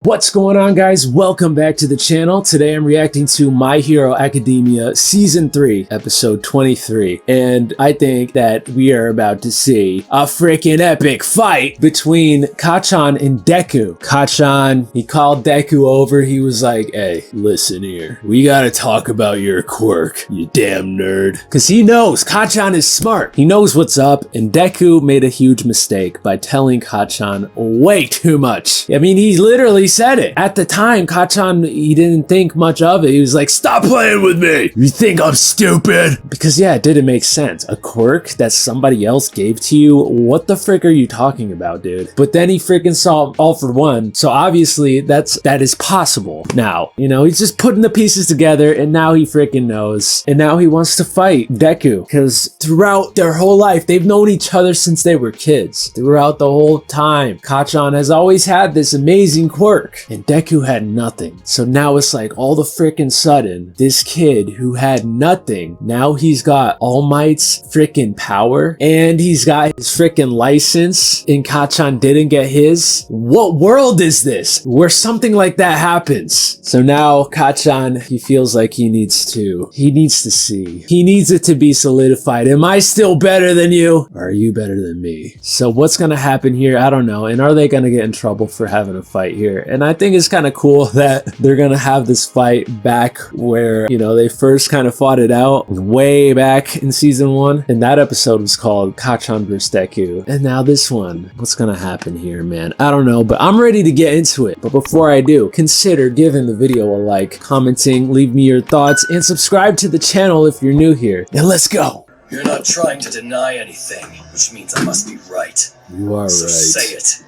What's going on, guys? Welcome back to the channel. Today I'm reacting to My Hero Academia Season 3, Episode 23. And I think that we are about to see a freaking epic fight between Kacchan and Deku. Kacchan, he called Deku over. He was like, hey, listen here. We gotta talk about your quirk, you damn nerd. Because he knows Kacchan is smart. He knows what's up. And Deku made a huge mistake by telling Kacchan way too much. I mean, he literally said it. At the time, Kacchan, he didn't think much of it. He was like, stop playing with me! You think I'm stupid? Because yeah, it didn't make sense. A quirk that somebody else gave to you? What the frick are you talking about, dude? But then he freaking saw All for One, so obviously that is possible now. You know, he's just putting the pieces together, and now he freaking knows. And now he wants to fight Deku, because throughout their whole life, they've known each other since they were kids. Throughout the whole time, Kacchan has always had this amazing quirk. And Deku had nothing. So now it's like all the frickin' sudden, this kid who had nothing, now he's got All Might's frickin' power, and he's got his frickin' license, and Kacchan didn't get his. What world is this where something like that happens? So now Kacchan, he feels like he needs to see. He needs it to be solidified. Am I still better than you? Or are you better than me? So what's gonna happen here? I don't know. And are they gonna get in trouble for having a fight here? And I think it's kind of cool that they're gonna have this fight back where, you know, they first kind of fought it out way back in season 1, and that episode was called Kacchan vs Deku. And now this one, what's gonna happen here, man? I don't know, but I'm ready to get into it. But before I do, consider giving the video a like, commenting, leave me your thoughts, and subscribe to the channel if you're new here. And let's go. You're not trying to deny anything, which means I must be right. You are so right. Say it.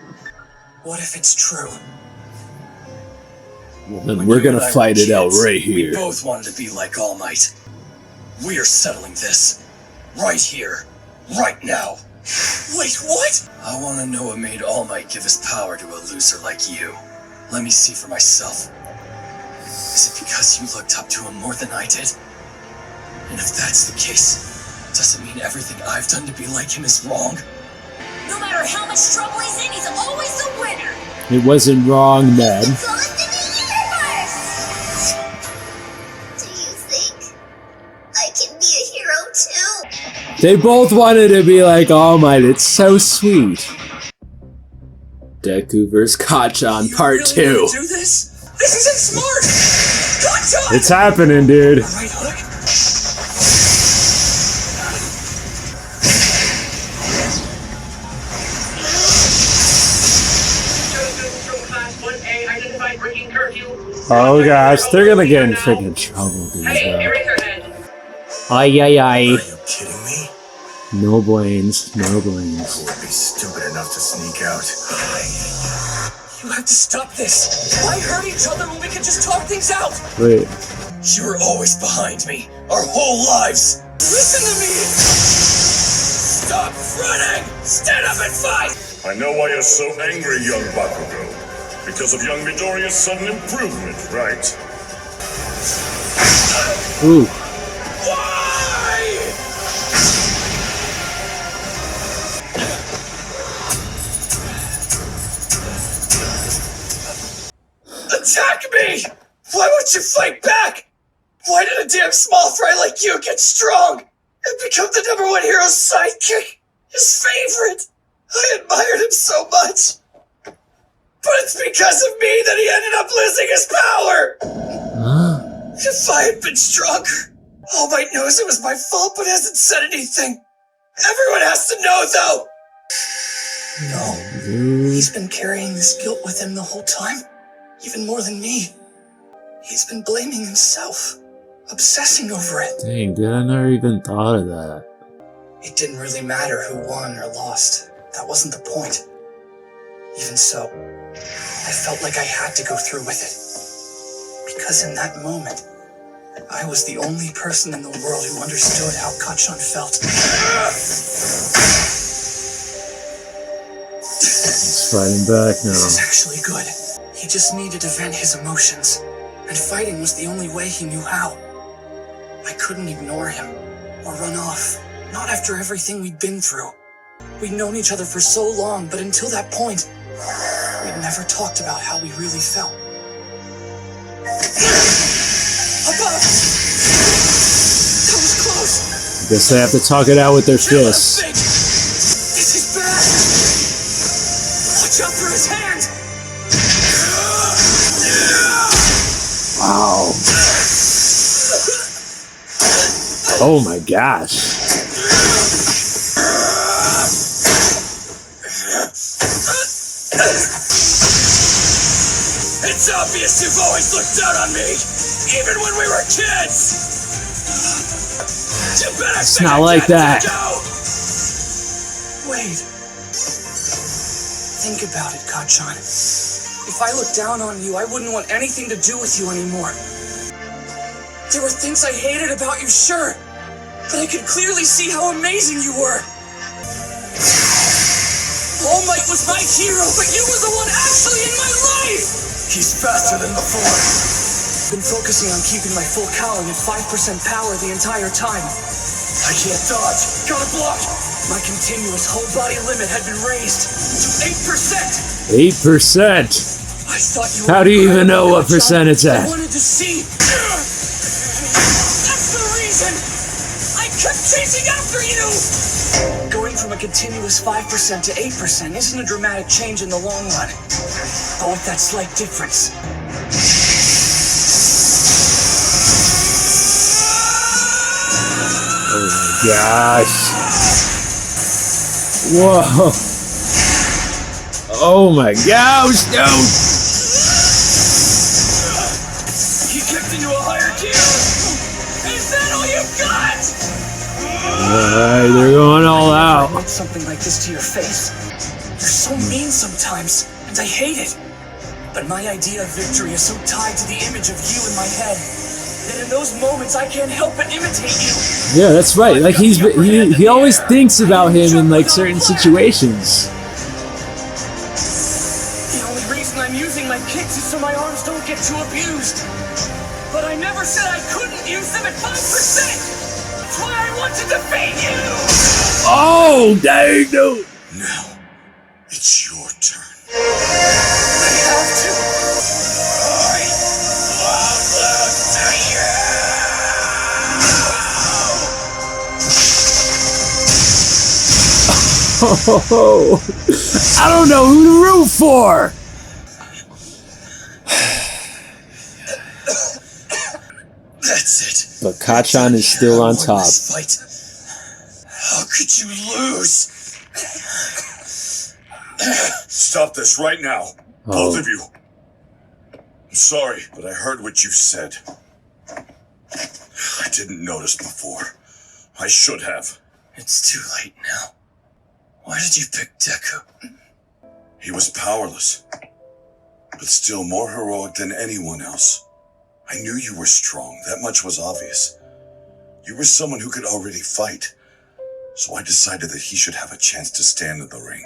What if it's true? Well, then we're gonna fight it out right here. We both wanted to be like All Might. We are settling this. Right here. Right now. Wait, what? I want to know what made All Might give his power to a loser like you. Let me see for myself. Is it because you looked up to him more than I did? And if that's the case, does it mean everything I've done to be like him is wrong? No matter how much trouble he's in, he's always the winner. It wasn't wrong, man. They both wanted to be like All Might. It's so sweet. Deku vs Kacchan Part 2. Do this? This isn't smart. Kacchan! It's happening, dude. All right, Hook. Oh gosh, they're gonna get in freaking trouble, dude. Ay, ay, ay. Are you kidding me? No blames, no blames. Who would be stupid enough to sneak out? You have to stop this. Why hurt each other when we can just talk things out? Wait. You were always behind me, our whole lives. Listen to me. Stop running. Stand up and fight. I know why you're so angry, young Bakugo. Because of young Midoriya's sudden improvement, right? Ooh. Why? Attack me! Why won't you fight back? Why did a damn small fry like you get strong and become the #1 hero's sidekick? His favorite. I admired him so much. But it's because of me that he ended up losing his power! If I had been stronger, All Might knows it was my fault but hasn't said anything. Everyone has to know, though! No, he's been carrying this guilt with him the whole time. Even more than me. He's been blaming himself, obsessing over it. Dang, dude, I never even thought of that. It didn't really matter who won or lost. That wasn't the point. Even so, I felt like I had to go through with it. Because in that moment, I was the only person in the world who understood how Kacchan felt. He's fighting back now. This is actually good. He just needed to vent his emotions, and fighting was the only way he knew how. I couldn't ignore him, or run off. Not after everything we'd been through. We'd known each other for so long, but until that point, we had never talked about how we really felt. Above! That was close! I guess they have to talk it out with their fists. This is bad! Watch out for his hand! Wow. Oh my gosh. It's obvious you've always looked down on me, even when we were kids! Too bad It's not like that. Wait. Think about it, Kacchan. If I looked down on you, I wouldn't want anything to do with you anymore. There were things I hated about you, sure, but I could clearly see how amazing you were. All Might was my hero, but you were the one actually in my life! He's faster than before. Been focusing on keeping my full cowling at 5% power the entire time. I can't dodge. Gotta block. My continuous whole body limit had been raised to 8%. 8%. I thought you How do you even know what percent it's at? I wanted to see. That's the reason. I kept chasing after you. Going from a continuous 5% to 8% isn't a dramatic change in the long run. But with that slight difference. Oh my gosh. Whoa. Oh my gosh, no. He kicked into a higher gear. Is that all you've got? Alright, they're going all out. I did something like this to your face. You're so mean sometimes, and I hate it. But my idea of victory is so tied to the image of you in my head that in those moments I can't help but imitate you. Yeah, that's right. Like he always thinks about him in like certain situations. The only reason I'm using my kicks is so my arms don't get too abused. But I never said I couldn't use them at 5%. That's why I want to defeat you. Oh, dang, no. Now, it's your turn. I have to. Oh, I don't know who to root for. That's it. But Kacchan is still on top. Fight. How could you lose? Stop this right now. Both of you. I'm sorry, but I heard what you said. I didn't notice before. I should have. It's too late now. Why did you pick Deku? He was powerless, but still more heroic than anyone else. I knew you were strong, that much was obvious. You were someone who could already fight, so I decided that he should have a chance to stand in the ring.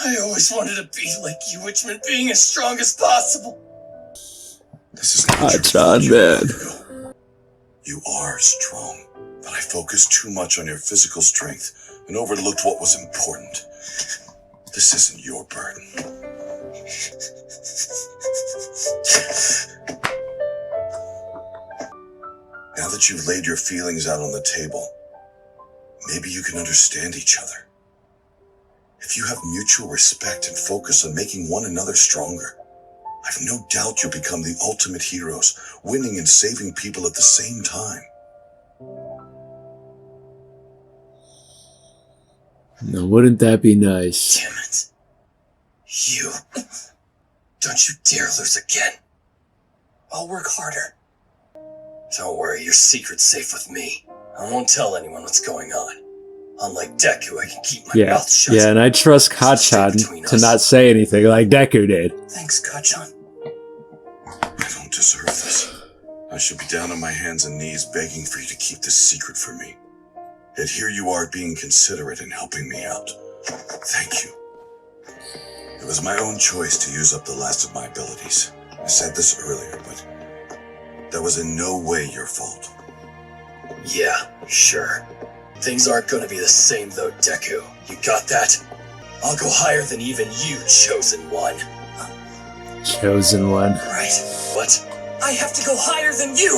I always wanted to be like you, which meant being as strong as possible. This is not Kacchan, man. You are strong, but I focused too much on your physical strength and overlooked what was important. This isn't your burden. Now that you've laid your feelings out on the table, maybe you can understand each other. If you have mutual respect and focus on making one another stronger, I've no doubt you'll become the ultimate heroes, winning and saving people at the same time. Now, wouldn't that be nice? Damn it. You. Don't you dare lose again. I'll work harder. Don't worry, your secret's safe with me. I won't tell anyone what's going on. Unlike Deku, I can keep my mouth shut. Yeah, and I trust Kacchan to not say anything like Deku did. Thanks, Kacchan. I don't deserve this. I should be down on my hands and knees begging for you to keep this secret from me. Yet here you are being considerate and helping me out. Thank you. It was my own choice to use up the last of my abilities. I said this earlier, but that was in no way your fault. Yeah, sure. Things aren't gonna be the same though, Deku. You got that? I'll go higher than even you, Chosen One. Chosen one. Right. What? I have to go higher than you.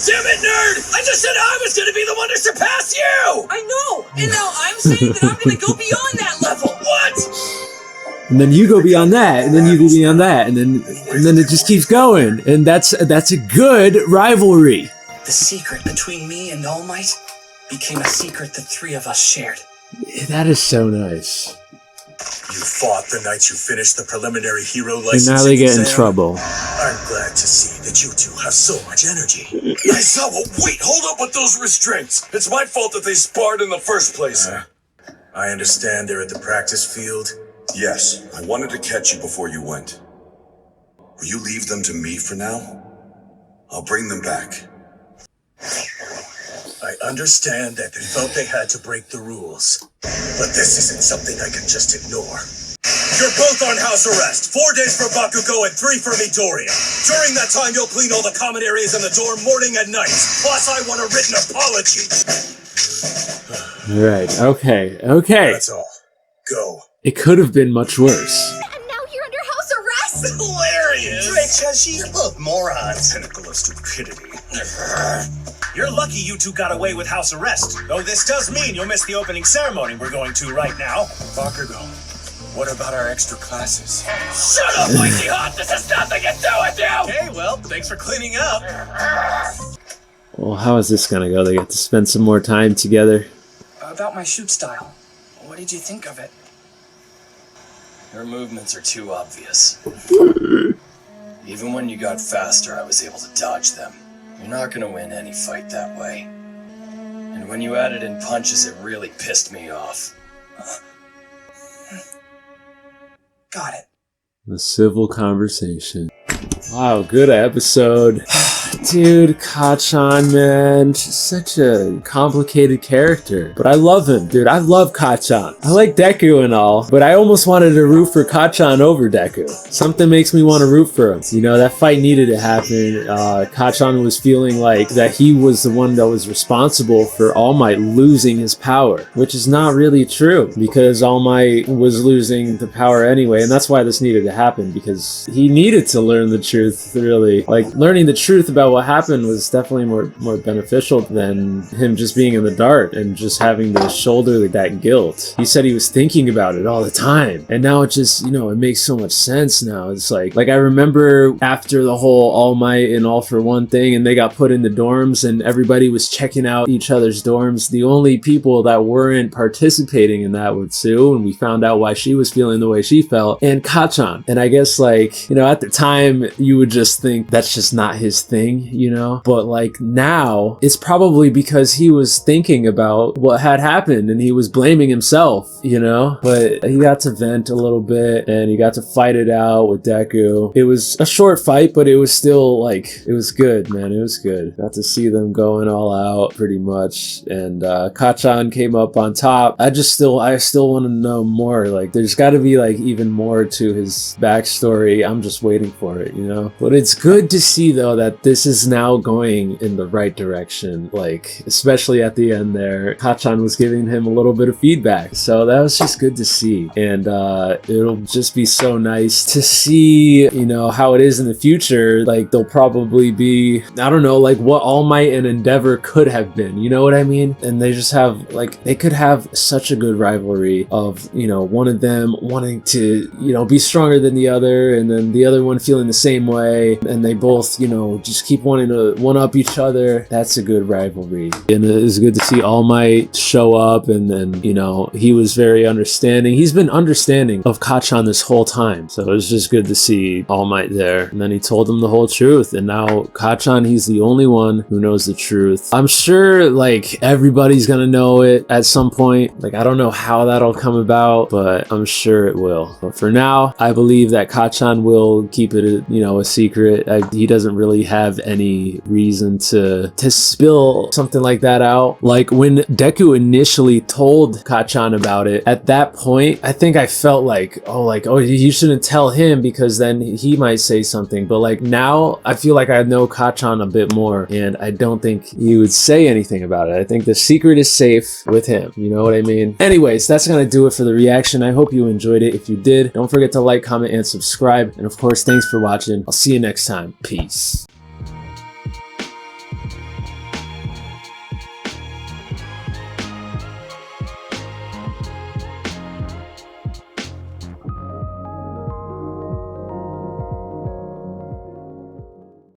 Damn it, nerd! I just said I was gonna be the one to surpass you! I know! And now I'm saying that I'm gonna go beyond that level! What? And then you go beyond that, and then you go beyond that, and then it just keeps going. And that's a good rivalry. The secret between me and All Might became a secret the three of us shared. That is so nice. You fought the night you finished the preliminary hero And licensing now they get in exam. trouble. I'm glad to see that you two have so much energy. Aizawa, wait, hold up with those restraints. It's my fault that they sparred in the first place. I understand they're at the practice field. Yes, I wanted to catch you before you went. Will you leave them to me for now? I'll bring them back. I understand that they felt they had to break the rules, but this isn't something I can just ignore. You're both on house arrest. 4 days for Bakugo and 3 for Midoriya. During that time, you'll clean all the common areas in the dorm morning and night. Plus, I want a written apology. Right, okay. That's all. Go. It could have been much worse. And now you're under house arrest! Hilarious! Drake, look, morons. Pinnacle of stupidity. You're lucky you two got away with house arrest, though this does mean you'll miss the opening ceremony we're going to right now. Bakugo, what about our extra classes? Shut up, Mikey Hot! This has nothing to do with you! Okay, well, thanks for cleaning up. Well, how is this gonna go? They get to spend some more time together. About my shoot style. What did you think of it? Your movements are too obvious. Even when you got faster, I was able to dodge them. You're not gonna win any fight that way. And when you added in punches, it really pissed me off. Got it. The civil conversation. Wow, good episode. Dude, Kacchan, man, just such a complicated character. But I love him, dude. I love Kacchan. I like Deku and all, but I almost wanted to root for Kacchan over Deku. Something makes me want to root for him. You know, that fight needed to happen. Kacchan was feeling like that he was the one that was responsible for All Might losing his power, which is not really true, because All Might was losing the power anyway, and that's why this needed to happen, because he needed to learn the truth, really. Like, learning the truth about what happened was definitely more beneficial than him just being in the dark and just having to shoulder that guilt. He said he was thinking about it all the time, and now it just, you know, it makes so much sense now. It's like I remember after the whole All Might and All for One thing, and they got put in the dorms and everybody was checking out each other's dorms, the only people that weren't participating in that were Sue, and we found out why she was feeling the way she felt, and Kacchan. And I guess, like, you know, at the time you would just think that's just not his thing, you know, but like now it's probably because he was thinking about what had happened and he was blaming himself, you know. But he got to vent a little bit and he got to fight it out with Deku. It was a short fight, but it was still, like, it was good, man. It was good. Got to see them going all out pretty much, and Kacchan came up on top. I still want to know more. Like, there's got to be like even more to his backstory. I'm just waiting for it, you know. But it's good to see though that this is now going in the right direction. Like, especially at the end there, Kacchan was giving him a little bit of feedback, so that was just good to see. And it'll just be so nice to see, you know, how it is in the future. Like, they'll probably be, I don't know, like what All Might and Endeavor could have been, you know what I mean? And they just have, like, they could have such a good rivalry of, you know, one of them wanting to, you know, be stronger than the other, and then the other one feeling the same way, and they both, you know, just keep wanting to one-up each other. That's a good rivalry. And it was good to see All Might show up, and then, you know, he was very understanding. He's been understanding of Kacchan this whole time, so it was just good to see All Might there. And then he told him the whole truth, and now Kacchan, he's the only one who knows the truth. I'm sure, like, everybody's gonna know it at some point. Like, I don't know how that'll come about, but I'm sure it will. But for now, I believe that Kacchan will keep it, you know, a secret. He doesn't really have any reason to spill something like that out. Like when Deku initially told Kacchan about it, at that point, I think I felt like, oh, you shouldn't tell him because then he might say something. But like now, I feel like I know Kacchan a bit more, and I don't think he would say anything about it. I think the secret is safe with him. You know what I mean? Anyways, that's gonna do it for the reaction. I hope you enjoyed it. If you did, don't forget to like, comment, and subscribe. And of course, thanks for watching. I'll see you next time. Peace.